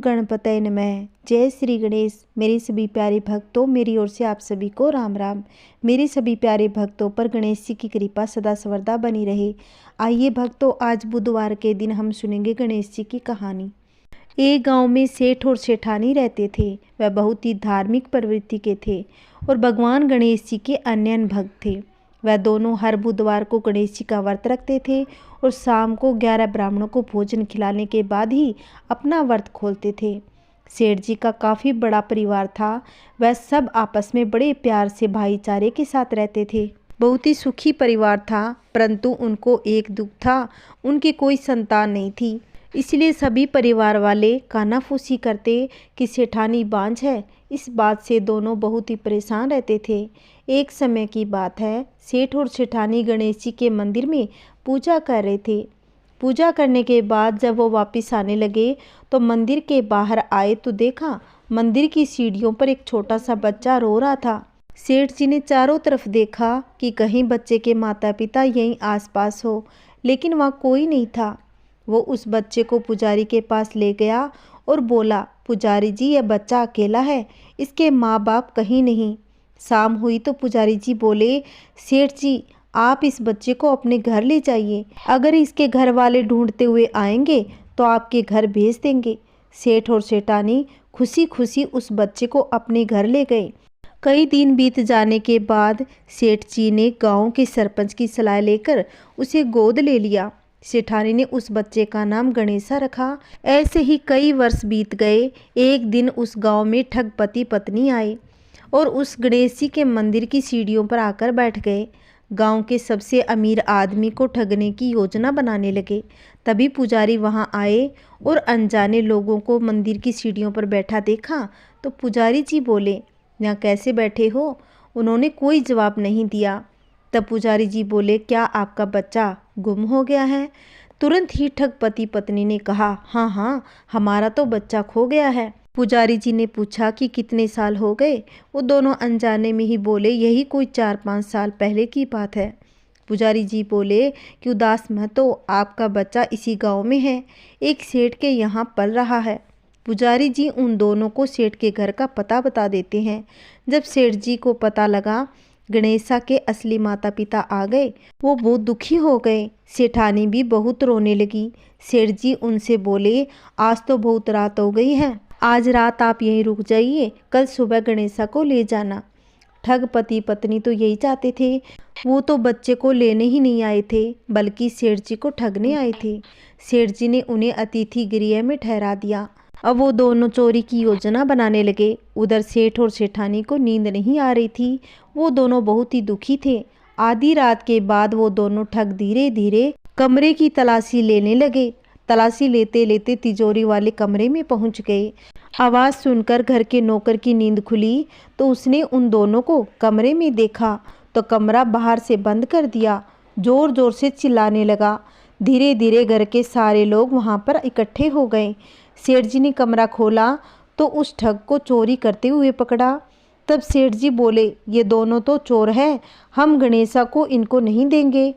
गणपतये नमः। जय श्री गणेश। मेरे सभी प्यारे भक्तों, मेरी ओर से आप सभी को राम राम। मेरे सभी प्यारे भक्तों पर गणेश जी की कृपा सदा सर्वदा बनी रहे। आइए भक्तों, आज बुधवार के दिन हम सुनेंगे गणेश जी की कहानी। एक गांव में सेठ और सेठानी रहते थे। वह बहुत ही धार्मिक प्रवृत्ति के थे और भगवान गणेश जी के अनन्य भक्त थे। वह दोनों हर बुधवार को गणेश जी का व्रत रखते थे और शाम को 11 ब्राह्मणों को भोजन खिलाने के बाद ही अपना व्रत खोलते थे। सेठ जी का काफ़ी बड़ा परिवार था। वह सब आपस में बड़े प्यार से भाईचारे के साथ रहते थे। बहुत ही सुखी परिवार था, परंतु उनको एक दुख था, उनकी कोई संतान नहीं थी। इसलिए सभी परिवार वाले कानाफूसी करते कि सेठानी बांझ है। इस बात से दोनों बहुत ही परेशान रहते थे। एक समय की बात है, सेठ और सेठानी गणेश जी के मंदिर में पूजा कर रहे थे। पूजा करने के बाद जब वो वापस आने लगे तो मंदिर के बाहर आए तो देखा मंदिर की सीढ़ियों पर एक छोटा सा बच्चा रो रहा था। सेठ जी ने चारों तरफ देखा कि कहीं बच्चे के माता पिता यहीं आसपास हो, लेकिन वहाँ कोई नहीं था। वो उस बच्चे को पुजारी के पास ले गया और बोला, पुजारी जी, यह बच्चा अकेला है, इसके माँ बाप कहीं नहीं। शाम हुई तो पुजारी जी बोले, सेठ जी, आप इस बच्चे को अपने घर ले जाइए। अगर इसके घर वाले ढूंढते हुए आएंगे तो आपके घर भेज देंगे। सेठ और सेठानी खुशी खुशी उस बच्चे को अपने घर ले गए। कई दिन बीत जाने के बाद सेठ जी ने गांव के सरपंच की सलाह लेकर उसे गोद ले लिया। सेठानी ने उस बच्चे का नाम गणेशा रखा। ऐसे ही कई वर्ष बीत गए। एक दिन उस गांव में ठग पति पत्नी आए और उस गणेश जी के मंदिर की सीढ़ियों पर आकर बैठ गए। गांव के सबसे अमीर आदमी को ठगने की योजना बनाने लगे। तभी पुजारी वहां आए और अनजाने लोगों को मंदिर की सीढ़ियों पर बैठा देखा तो पुजारी जी बोले, यहाँ कैसे बैठे हो? उन्होंने कोई जवाब नहीं दिया। तब पुजारी जी बोले, क्या आपका बच्चा गुम हो गया है? तुरंत ही ठग पति पत्नी ने कहा, हाँ हाँ, हमारा तो बच्चा खो गया है। पुजारी जी ने पूछा कि कितने साल हो गए? वो दोनों अनजाने में ही बोले, यही कोई 4-5 साल पहले की बात है। पुजारी जी बोले कि उदास मत हो, आपका बच्चा इसी गांव में है, एक सेठ के यहाँ पल रहा है। पुजारी जी उन दोनों को सेठ के घर का पता बता देते हैं। जब सेठ जी को पता लगा गणेशा के असली माता पिता आ गए, वो बहुत दुखी हो गए। सेठानी भी बहुत रोने लगी। सेठ जी उनसे बोले, आज तो बहुत रात हो गई है, आज रात आप यहीं रुक जाइए, कल सुबह गणेशा को ले जाना। ठग पति पत्नी तो यही चाहते थे। वो तो बच्चे को लेने ही नहीं आए थे, बल्कि सेठ जी को ठगने आए थे। सेठ जी ने उन्हें अतिथि गृह में ठहरा दिया। अब वो दोनों चोरी की योजना बनाने लगे। उधर सेठ और सेठानी को नींद नहीं आ रही थी। वो दोनों बहुत ही दुखी थे। आधी रात के बाद वो दोनों ठग धीरे धीरे कमरे की तलाशी लेने लगे। तलाशी लेते लेते तिजोरी वाले कमरे में पहुंच गए। आवाज़ सुनकर घर के नौकर की नींद खुली तो उसने उन दोनों को कमरे में देखा तो कमरा बाहर से बंद कर दिया। जोर जोर से चिल्लाने लगा। धीरे धीरे घर के सारे लोग वहां पर इकट्ठे हो गए। सेठ जी ने कमरा खोला तो उस ठग को चोरी करते हुए पकड़ा। तब सेठ जी बोले, ये दोनों तो चोर है, हम गणेशा को इनको नहीं देंगे।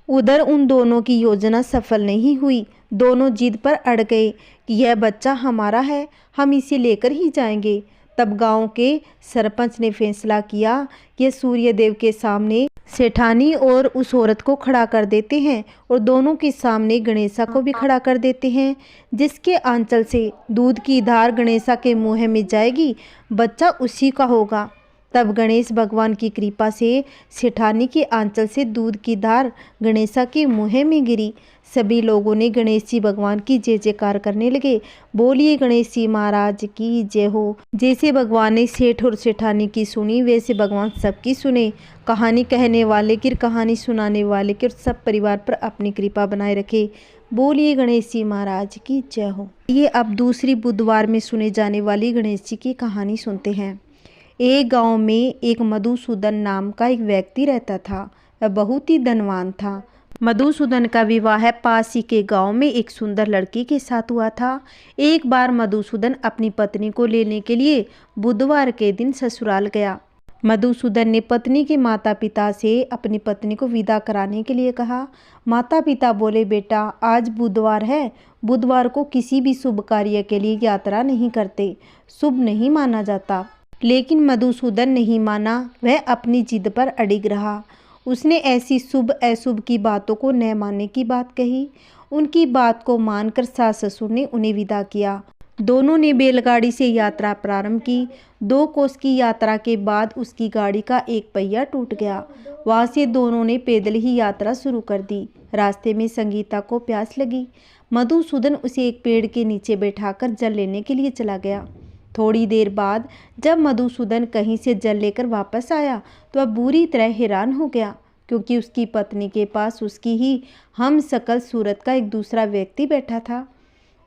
उधर उन दोनों की योजना सफल नहीं हुई। दोनों जिद पर अड़ गए कि यह बच्चा हमारा है, हम इसे लेकर ही जाएंगे। तब गांव के सरपंच ने फैसला किया कि सूर्य देव के सामने सेठानी और उस औरत को खड़ा कर देते हैं और दोनों के सामने गणेशा को भी खड़ा कर देते हैं। जिसके आंचल से दूध की धार गणेशा के मुंह में जाएगी, बच्चा उसी का होगा। तब गणेश भगवान की कृपा से सेठानी के आंचल से दूध की धार गणेशा के मुंह में गिरी। सभी लोगों ने गणेश जी भगवान की जय जयकार करने लगे। बोलिए गणेश जी महाराज की जय हो। जैसे भगवान ने सेठ और सेठानी की सुनी, वैसे भगवान सबकी सुने। कहानी कहने वाले की, कहानी सुनाने वाले की और सब परिवार पर अपनी कृपा बनाए रखे। बोलिए गणेश जी महाराज की जय हो। ये अब दूसरी बुधवार में सुने जाने वाली गणेश जी की कहानी सुनते हैं। एक गांव में एक मधुसूदन नाम का एक व्यक्ति रहता था। वह बहुत ही धनवान था। मधुसूदन का विवाह पास ही के गांव में एक सुंदर लड़की के साथ हुआ था। एक बार मधुसूदन अपनी पत्नी को लेने के लिए बुधवार के दिन ससुराल गया। मधुसूदन ने पत्नी के माता पिता से अपनी पत्नी को विदा कराने के लिए कहा। माता पिता बोले, बेटा आज बुधवार है, बुधवार को किसी भी शुभ कार्य के लिए यात्रा नहीं करते, शुभ नहीं माना जाता। लेकिन मधुसूदन नहीं माना, वह अपनी जिद पर अड़िग रहा। उसने ऐसी शुभ अशुभ की बातों को न मानने की बात कही। उनकी बात को मानकर सास ससुर ने उन्हें विदा किया। दोनों ने बैलगाड़ी से यात्रा प्रारंभ की। 2 कोस की यात्रा के बाद उसकी गाड़ी का एक पहिया टूट गया। वहां से दोनों ने पैदल ही यात्रा शुरू कर दी। रास्ते में संगीता को प्यास लगी। मधुसूदन उसे एक पेड़ के नीचे बैठाकर जल लेने के लिए चला गया। थोड़ी देर बाद जब मधुसूदन कहीं से जल लेकर वापस आया तो वह बुरी तरह हैरान हो गया, क्योंकि उसकी पत्नी के पास उसकी ही हम शकल सूरत का एक दूसरा व्यक्ति बैठा था।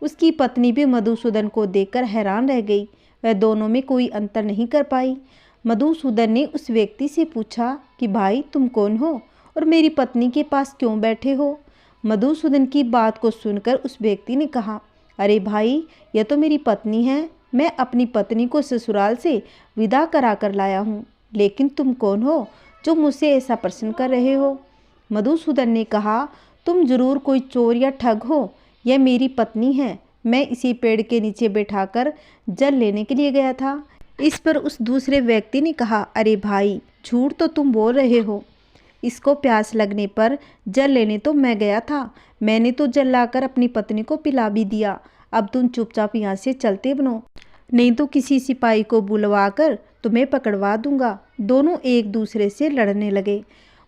उसकी पत्नी भी मधुसूदन को देखकर हैरान रह गई। वह दोनों में कोई अंतर नहीं कर पाई। मधुसूदन ने उस व्यक्ति से पूछा कि भाई तुम कौन हो और मेरी पत्नी के पास क्यों बैठे हो? मधुसूदन की बात को सुनकर उस व्यक्ति ने कहा, अरे भाई, यह तो मेरी पत्नी है। मैं अपनी पत्नी को ससुराल से विदा करा कर लाया हूँ, लेकिन तुम कौन हो जो मुझसे ऐसा प्रश्न कर रहे हो? मधुसूदन ने कहा, तुम जरूर कोई चोर या ठग हो। यह मेरी पत्नी है। मैं इसी पेड़ के नीचे बैठाकर जल लेने के लिए गया था। इस पर उस दूसरे व्यक्ति ने कहा, अरे भाई, झूठ तो तुम बोल रहे हो। इसको प्यास लगने पर जल लेने तो मैं गया था। मैंने तो जल लाकर अपनी पत्नी को पिला भी दिया। अब तुम चुपचाप यहाँ से चलते बनो, नहीं तो किसी सिपाही को बुलवा कर तुम्हें पकड़वा दूंगा। दोनों एक दूसरे से लड़ने लगे।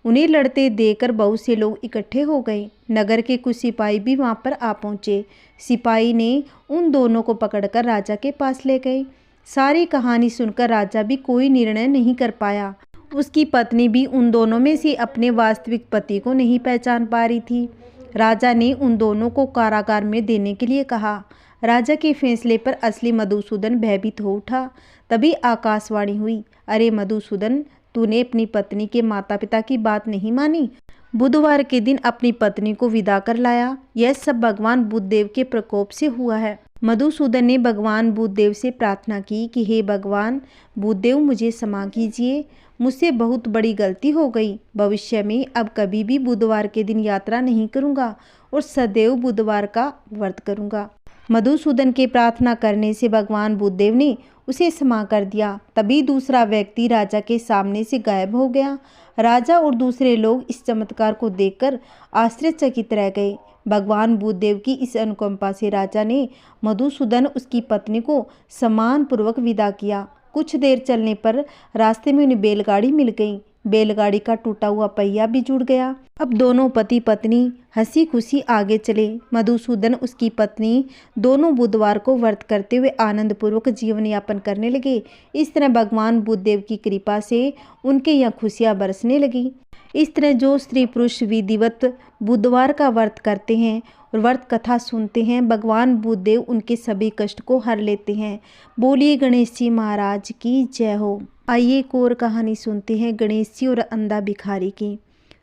उन्हें लड़ते देखकर बहुत से लोग इकट्ठे हो गए। नगर के कुछ सिपाही भी वहां पर आ पहुंचे। सिपाही ने उन दोनों को पकड़कर राजा के पास ले गए। सारी कहानी सुनकर राजा भी कोई निर्णय नहीं कर पाया। उसकी पत्नी भी उन दोनों में से अपने वास्तविक पति को नहीं पहचान पा रही थी। राजा ने उन दोनों को कारागार में देने के लिए कहा। राजा के फैसले पर असली मधुसूदन भयभीत हो उठा। तभी आकाशवाणी हुई, अरे मधुसूदन, तूने अपनी पत्नी के माता पिता की बात नहीं मानी, बुधवार के दिन अपनी पत्नी को विदा कर लाया। यह सब भगवान बुद्धदेव के प्रकोप से हुआ है। मधुसूदन ने भगवान बुद्धदेव से प्रार्थना की कि हे भगवान बुद्धदेव, मुझे क्षमा कीजिए, मुझसे बहुत बड़ी गलती हो गई। भविष्य में अब कभी भी बुधवार के दिन यात्रा नहीं करूंगा और सदैव बुधवार का व्रत करूंगा। मधुसूदन के प्रार्थना करने से भगवान बुद्धदेव ने उसे क्षमा कर दिया। तभी दूसरा व्यक्ति राजा के सामने से गायब हो गया। राजा और दूसरे लोग इस चमत्कार को देखकर आश्चर्यचकित रह गए। भगवान बुद्धदेव की इस अनुकंपा से राजा ने मधुसूदन उसकी पत्नी को सम्मानपूर्वक विदा किया। कुछ देर चलने पर रास्ते में उन्हें बैलगाड़ी मिल गई। बैलगाड़ी का टूटा हुआ पहिया भी जुड़ गया। अब दोनों पति पत्नी हंसी खुशी आगे चले। मधुसूदन उसकी पत्नी दोनों बुधवार को व्रत करते हुए आनंद पूर्वक जीवन यापन करने लगे। इस तरह भगवान बुद्धदेव की कृपा से उनके यहाँ खुशियाँ बरसने लगी। इस तरह जो स्त्री पुरुष विधिवत बुधवार का व्रत करते हैं और व्रत कथा सुनते हैं, भगवान बुद्धदेव उनके सभी कष्ट को हर लेते हैं। बोलिए गणेश जी महाराज की जय हो। आइए एक और कहानी सुनते हैं गणेश जी और अंधा भिखारी की।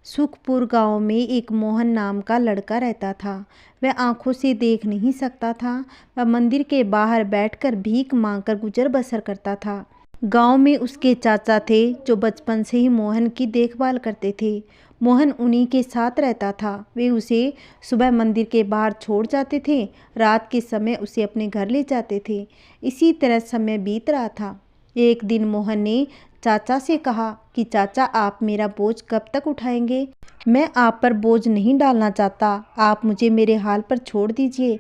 सुखपुर गांव में एक मोहन नाम का लड़का रहता था। वह आंखों से देख नहीं सकता था। वह मंदिर के बाहर बैठकर भीख मांगकर गुजर बसर करता था। गांव में उसके चाचा थे जो बचपन से ही मोहन की देखभाल करते थे। मोहन उन्हीं के साथ रहता था। वे उसे सुबह मंदिर के बाहर छोड़ जाते थे, रात के समय उसे अपने घर ले जाते थे। इसी तरह समय बीत रहा था। एक दिन मोहन ने चाचा से कहा कि चाचा, आप मेरा बोझ कब तक उठाएंगे? मैं आप पर बोझ नहीं डालना चाहता, आप मुझे मेरे हाल पर छोड़ दीजिए।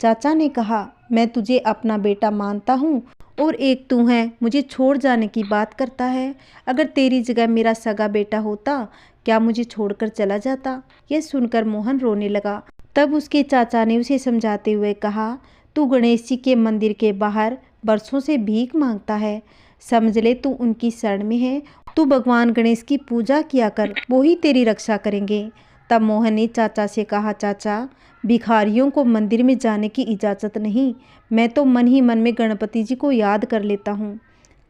चाचा ने कहा, मैं तुझे अपना बेटा मानता हूँ और एक तू है मुझे छोड़ जाने की बात करता है। अगर तेरी जगह मेरा सगा बेटा होता, क्या मुझे छोड़कर चला जाता? यह सुनकर मोहन रोने लगा। तब उसके चाचा ने उसे समझाते हुए कहा, तू गणेश जी के मंदिर के बाहर बरसों से भीख मांगता है, समझ ले तू उनकी शरण में है। तू भगवान गणेश की पूजा किया कर, वो ही तेरी रक्षा करेंगे। तब मोहन ने चाचा से कहा, चाचा, भिखारियों को मंदिर में जाने की इजाज़त नहीं, मैं तो मन ही मन में गणपति जी को याद कर लेता हूँ।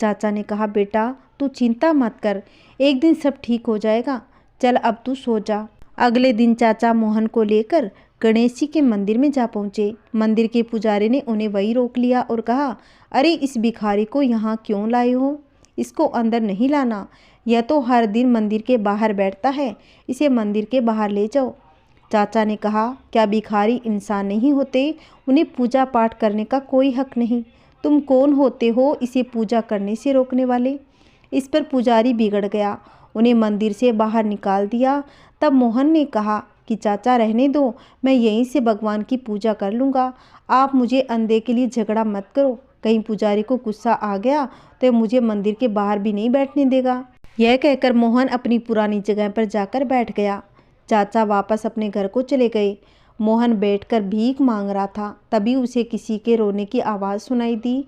चाचा ने कहा, बेटा तू चिंता मत कर, एक दिन सब ठीक हो जाएगा, चल अब तू सो जा। अगले दिन चाचा मोहन को लेकर गणेश जी के मंदिर में जा पहुँचे। मंदिर के पुजारी ने उन्हें वहीं रोक लिया और कहा, अरे इस भिखारी को यहाँ क्यों लाए हो? इसको अंदर नहीं लाना, यह तो हर दिन मंदिर के बाहर बैठता है, इसे मंदिर के बाहर ले जाओ। चाचा ने कहा, क्या भिखारी इंसान नहीं होते? उन्हें पूजा पाठ करने का कोई हक नहीं। तुम कौन होते हो इसे पूजा करने से रोकने वाले? इस पर पुजारी बिगड़ गया, उन्हें मंदिर से बाहर निकाल दिया। तब मोहन ने कहा कि चाचा रहने दो, मैं यहीं से भगवान की पूजा कर लूँगा, आप मुझे अंधे के लिए झगड़ा मत करो। कहीं पुजारी को गुस्सा आ गया तो मुझे मंदिर के बाहर भी नहीं बैठने देगा। यह कहकर मोहन अपनी पुरानी जगह पर जाकर बैठ गया। चाचा वापस अपने घर को चले गए। मोहन बैठकर भीख मांग रहा था, तभी उसे किसी के रोने की आवाज़ सुनाई दी।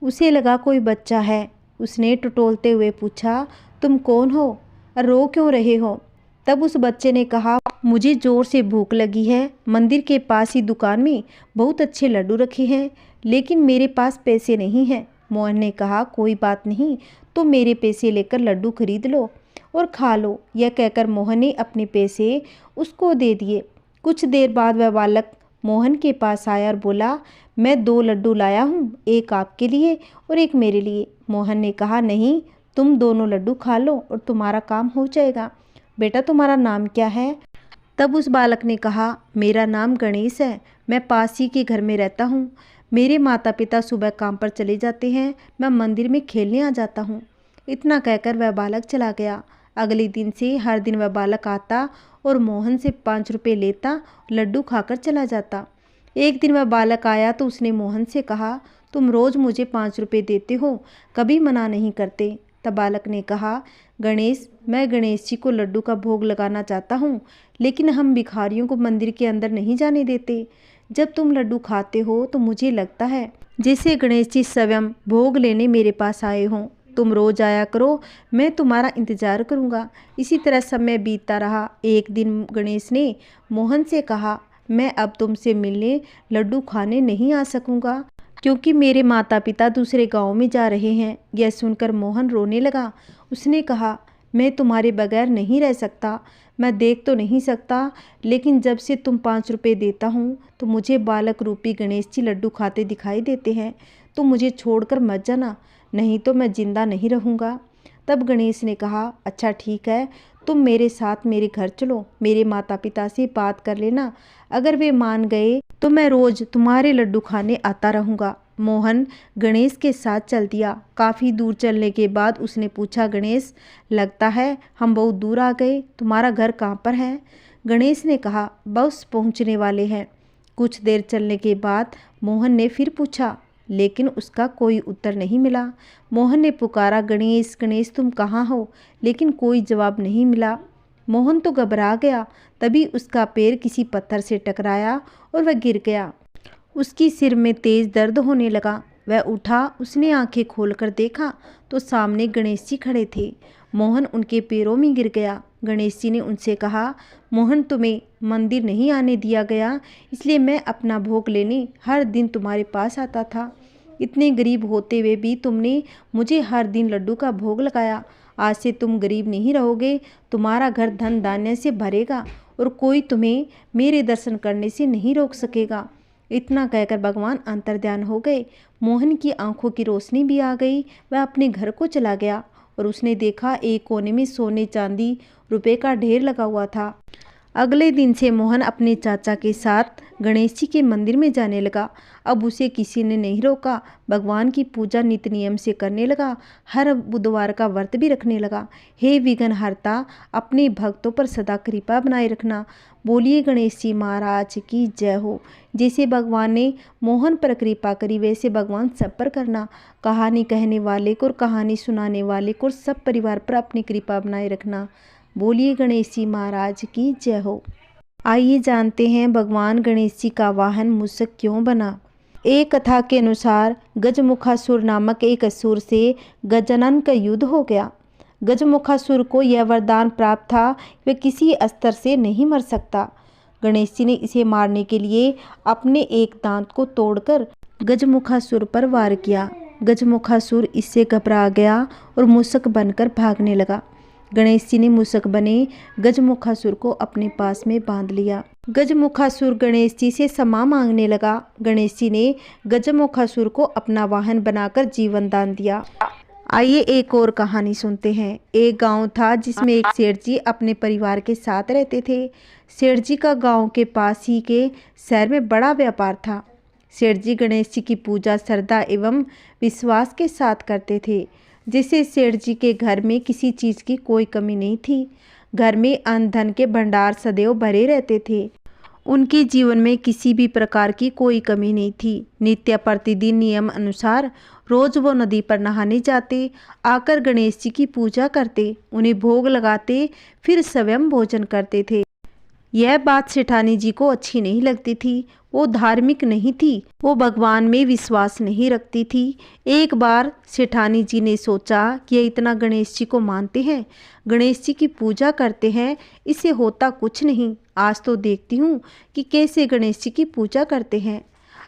उसे लगा कोई बच्चा है। उसने टटोलते हुए पूछा, तुम कौन हो? रो क्यों रहे हो? तब उस बच्चे ने कहा, मुझे ज़ोर से भूख लगी है। मंदिर के पास ही दुकान में बहुत अच्छे लड्डू रखे हैं, लेकिन मेरे पास पैसे नहीं हैं। मोहन ने कहा, कोई बात नहीं, तो मेरे पैसे लेकर लड्डू खरीद लो और खा लो। यह कहकर मोहन ने अपने पैसे उसको दे दिए। कुछ देर बाद वह बालक मोहन के पास आया और बोला, मैं 2 लड्डू लाया हूँ, एक आपके लिए और एक मेरे लिए। मोहन ने कहा, नहीं, तुम दोनों लड्डू खा लो और तुम्हारा काम हो जाएगा। बेटा, तुम्हारा नाम क्या है? तब उस बालक ने कहा, मेरा नाम गणेश है, मैं पास ही के घर में रहता हूँ। मेरे माता पिता सुबह काम पर चले जाते हैं, मैं मंदिर में खेलने आ जाता हूँ। इतना कहकर वह बालक चला गया। अगले दिन से हर दिन वह बालक आता और मोहन से 5 रुपये लेता, लड्डू खाकर चला जाता। एक दिन वह बालक आया तो उसने मोहन से कहा, तुम रोज़ मुझे 5 रुपये देते हो, कभी मना नहीं करते। तब बालक ने कहा, गणेश, मैं गणेश जी को लड्डू का भोग लगाना चाहता हूँ, लेकिन हम भिखारियों को मंदिर के अंदर नहीं जाने देते। जब तुम लड्डू खाते हो तो मुझे लगता है जैसे गणेश जी स्वयं भोग लेने मेरे पास आए हों। तुम रोज आया करो, मैं तुम्हारा इंतज़ार करूँगा। इसी तरह समय बीतता रहा। एक दिन गणेश ने मोहन से कहा, मैं अब तुमसे मिलने लड्डू खाने नहीं आ सकूँगा, क्योंकि मेरे माता पिता दूसरे गांव में जा रहे हैं। यह सुनकर मोहन रोने लगा। उसने कहा, मैं तुम्हारे बगैर नहीं रह सकता। मैं देख तो नहीं सकता, लेकिन जब से तुम 5 रुपये देता हूँ तो मुझे बालक रूपी गणेश जी लड्डू खाते दिखाई देते हैं। तो मुझे छोड़कर मत जाना, नहीं तो मैं जिंदा नहीं रहूँगा। तब गणेश ने कहा, अच्छा ठीक है, तुम मेरे साथ मेरे घर चलो, मेरे माता पिता से बात कर लेना। अगर वे मान गए तो मैं रोज़ तुम्हारे लड्डू खाने आता रहूँगा। मोहन गणेश के साथ चल दिया। काफ़ी दूर चलने के बाद उसने पूछा, गणेश, लगता है हम बहुत दूर आ गए, तुम्हारा घर कहाँ पर है? गणेश ने कहा, बस पहुँचने वाले हैं। कुछ देर चलने के बाद मोहन ने फिर पूछा, लेकिन उसका कोई उत्तर नहीं मिला। मोहन ने पुकारा, गणेश, गणेश, तुम कहाँ हो? लेकिन कोई जवाब नहीं मिला। मोहन तो घबरा गया। तभी उसका पैर किसी पत्थर से टकराया और वह गिर गया। उसकी सिर में तेज दर्द होने लगा। वह उठा, उसने आंखें खोलकर देखा तो सामने गणेश जी खड़े थे। मोहन उनके पैरों में गिर गया। गणेश जी ने उनसे कहा, मोहन, तुम्हें मंदिर नहीं आने दिया गया, इसलिए मैं अपना भोग लेने हर दिन तुम्हारे पास आता था। इतने गरीब होते हुए भी तुमने मुझे हर दिन लड्डू का भोग लगाया। आज से तुम गरीब नहीं रहोगे, तुम्हारा घर धन धान्य से भरेगा और कोई तुम्हें मेरे दर्शन करने से नहीं रोक सकेगा। इतना कहकर भगवान अंतर्ध्यान हो गए। मोहन की आंखों की रोशनी भी आ गई। वह अपने घर को चला गया और उसने देखा एक कोने में सोने चांदी रुपए का ढेर लगा हुआ था। अगले दिन से मोहन अपने चाचा के साथ गणेश जी के मंदिर में जाने लगा। अब उसे किसी ने नहीं रोका। भगवान की पूजा नित्य नियम से करने लगा। हर बुधवार का व्रत भी रखने लगा। हे विघ्नहर्ता, अपने भक्तों पर सदा कृपा बनाए रखना। बोलिए गणेश जी महाराज की जय हो। जैसे भगवान ने मोहन पर कृपा करी, वैसे भगवान सब पर करना। कहानी कहने वाले को और कहानी सुनाने वाले को, सब परिवार पर अपनी कृपा बनाए रखना। बोलिए गणेश जी महाराज की जय हो। आइए जानते हैं भगवान गणेश जी का वाहन मूषक क्यों बना। एक कथा के अनुसार गजमुखासुर नामक एक असुर से गजानन का युद्ध हो गया। गजमुखासुर को यह वरदान प्राप्त था, वह किसी अस्त्र से नहीं मर सकता। गणेश जी ने इसे मारने के लिए अपने एक दांत को तोड़कर गजमुखासुर पर वार किया। गजमुखासुर इससे घबरा गया और मूषक बनकर भागने लगा। गणेश जी ने मूषक बने गजमुखासुर को अपने पास में बांध लिया। गजमुखासुर गणेश जी से क्षमा मांगने लगा। गणेश जी ने गजमुखासुर को अपना वाहन बनाकर जीवन दान दिया। आइए एक और कहानी सुनते हैं। एक गांव था जिसमें एक सेठ जी अपने परिवार के साथ रहते थे। सेठ जी का गांव के पास ही के शहर में बड़ा व्यापार था। सेठ जी गणेश जी की पूजा श्रद्धा एवं विश्वास के साथ करते थे, जिससे सेठ जी के घर में किसी चीज़ की कोई कमी नहीं थी। घर में अन्न धन के भंडार सदैव भरे रहते थे। उनके जीवन में किसी भी प्रकार की कोई कमी नहीं थी। नित्य प्रतिदिन नियम अनुसार रोज वो नदी पर नहाने जाते, आकर गणेश जी की पूजा करते, उन्हें भोग लगाते, फिर स्वयं भोजन करते थे। यह बात सेठानी जी को अच्छी नहीं लगती थी। वो धार्मिक नहीं थी, वो भगवान में विश्वास नहीं रखती थी। एक बार सेठानी जी ने सोचा कि ये इतना गणेश जी को मानते हैं, गणेश जी की पूजा करते हैं, इससे होता कुछ नहीं। आज तो देखती हूँ कि कैसे गणेश जी की पूजा करते हैं।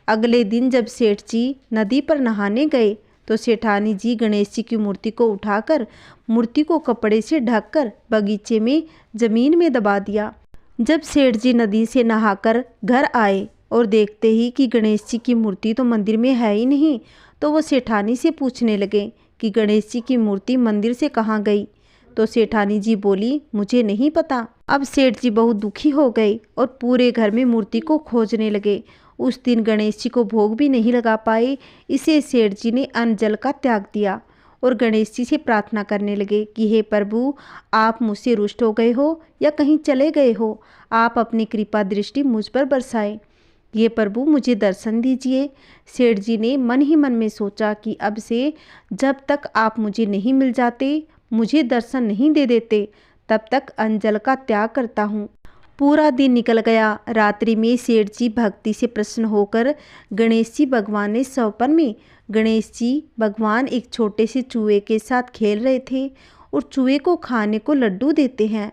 अगले दिन जब सेठ जी नदी पर नहाने गए तो सेठानी जी गणेश जी की मूर्ति को उठाकर मूर्ति को कपड़े से ढककर बगीचे में जमीन में दबा दिया। जब सेठ जी नदी से नहाकर घर आए और देखते ही कि गणेश जी की मूर्ति तो मंदिर में है ही नहीं, तो वो सेठानी से पूछने लगे कि गणेश जी की मूर्ति मंदिर से कहाँ गई। तो सेठानी जी बोली, मुझे नहीं पता। अब सेठ जी बहुत दुखी हो गए और पूरे घर में मूर्ति को खोजने लगे। उस दिन गणेश जी को भोग भी नहीं लगा पाए। इसे सेठ जी ने अन्न जल का त्याग दिया और गणेश जी से प्रार्थना करने लगे कि हे प्रभु, आप मुझसे रुष्ट हो गए हो या कहीं चले गए हो, आप अपनी कृपा दृष्टि मुझ पर बरसाएं। ये प्रभु, मुझे दर्शन दीजिए। सेठ जी ने मन ही मन में सोचा कि अब से जब तक आप मुझे नहीं मिल जाते, मुझे दर्शन नहीं दे देते, तब तक अंजल का त्याग करता हूँ। पूरा दिन निकल गया। रात्रि में सेठ जी भक्ति से प्रसन्न होकर गणेश जी भगवान ने सपन में गणेश जी भगवान एक छोटे से चूहे के साथ खेल रहे थे और चूहे को खाने को लड्डू देते हैं।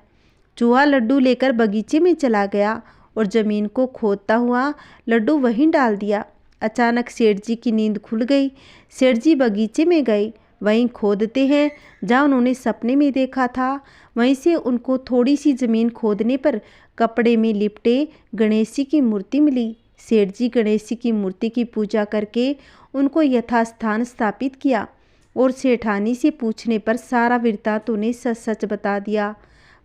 चूहा लड्डू लेकर बगीचे में चला गया और जमीन को खोदता हुआ लड्डू वहीं डाल दिया। अचानक सेठ जी की नींद खुल गई। सेठ जी बगीचे में गए, वहीं खोदते हैं जहाँ उन्होंने सपने में देखा था। वहीं से उनको थोड़ी सी ज़मीन खोदने पर कपड़े में लिपटे गणेश जी की मूर्ति मिली। सेठ जी गणेश जी की मूर्ति की पूजा करके उनको यथास्थान स्थापित किया और सेठानी से पूछने पर सारा वृत्तांत उन्हें सच सच बता दिया।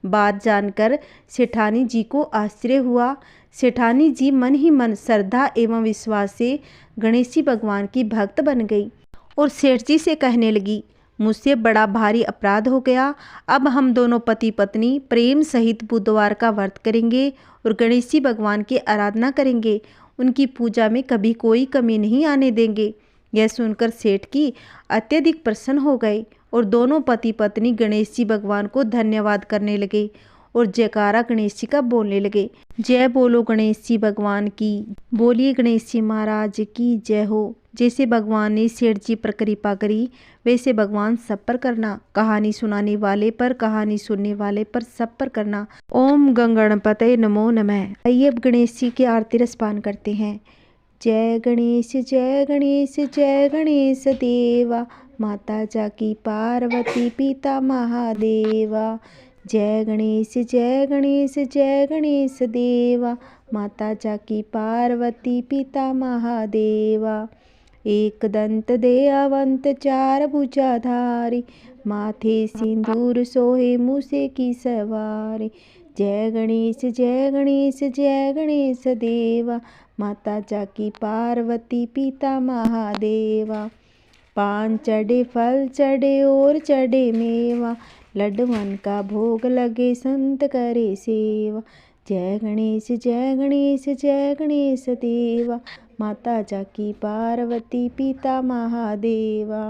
बात जानकर सेठानी जी को आश्चर्य हुआ। सेठानी जी मन ही मन श्रद्धा एवं विश्वास से गणेश जी भगवान की भक्त बन गई और सेठ जी से कहने लगी, मुझसे बड़ा भारी अपराध हो गया। अब हम दोनों पति पत्नी प्रेम सहित बुधवार का व्रत करेंगे और गणेश जी भगवान की आराधना करेंगे। उनकी पूजा में कभी कोई कमी नहीं आने देंगे। यह सुनकर सेठ की अत्यधिक प्रसन्न हो गए और दोनों पति पत्नी गणेश जी भगवान को धन्यवाद करने लगे और जयकारा गणेश जी का बोलने लगे। जय बोलो गणेश जी भगवान की, बोलिए गणेश जी महाराज की जय हो। जैसे भगवान ने सेठ जी पर कृपा करी, वैसे भगवान सब पर करना। कहानी सुनाने वाले पर, कहानी सुनने वाले पर, सब पर करना। ओम गणपतये नमो नमः। आइए अब गणेश जी की आरती रसपान करते हैं। जय गणेश जय गणेश जय गणेश देवा, माता जाकी पार्वती पिता महादेवा। जय गणेश जय गणेश जय गणेश देवा, माता जाकी पार्वती पिता महादेवा। एक दंत दयावंत चार भुजाधारी, माथे सिंदूर सोहे मूसे की सवारी। जय गणेश जय गणेश जय गणेश देवा, माता जाकी पार्वती पिता महादेवा। पान चढ़े फल चढ़े और चढ़े मेवा, लड्डवन का भोग लगे संत करे सेवा। जय गणेश जय गणेश जय गणेश देवा, माता जाकी पार्वती पिता महादेवा।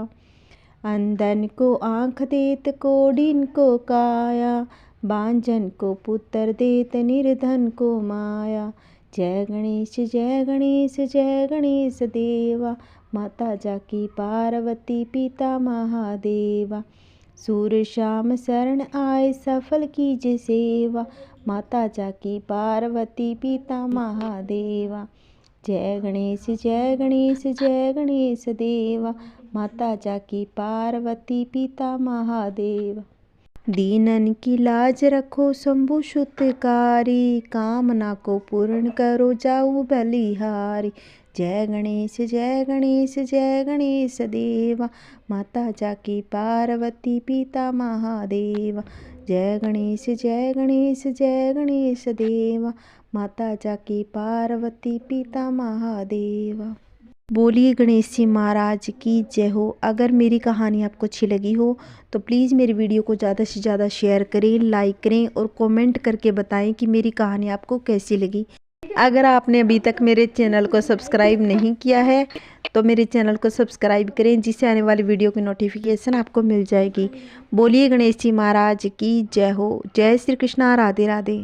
अंधन को आँख देत कोढ़िन को काया, बांझन को पुत्र देत निर्धन को माया। जय गणेश जय गणेश जय गणेश देवा, माता जाकी पार्वती पिता महादेवा। सूर्य शाम शरण आए सफल कीजे सेवा, माता जाकी पार्वती पिता महादेवा। जय गणेश जय गणेश जय गणेश देवा, माता जाकी पार्वती पिता महादेवा। दीनन की लाज रखो शंभु सुतकारी, कामना को पूर्ण करो जाऊ बलिहारी। जय गणेश जय गणेश जय गणेश देवा, माता जाकी पार्वती पिता महादेवा। जय गणेश जय गणेश जय गणेश देवा, माता जाकी पार्वती पिता महादेवा। बोलिए गणेश जी महाराज की जय हो। अगर मेरी कहानी आपको अच्छी लगी हो तो प्लीज़ मेरी वीडियो को ज़्यादा से ज़्यादा शेयर करें, लाइक करें और कमेंट करके बताएं कि मेरी कहानी आपको कैसी लगी। अगर आपने अभी तक मेरे चैनल को सब्सक्राइब नहीं किया है तो मेरे चैनल को सब्सक्राइब करें, जिससे आने वाली वीडियो की नोटिफिकेशन आपको मिल जाएगी। बोलिए गणेश जी महाराज की जय हो। जय श्री कृष्णा, राधे राधे।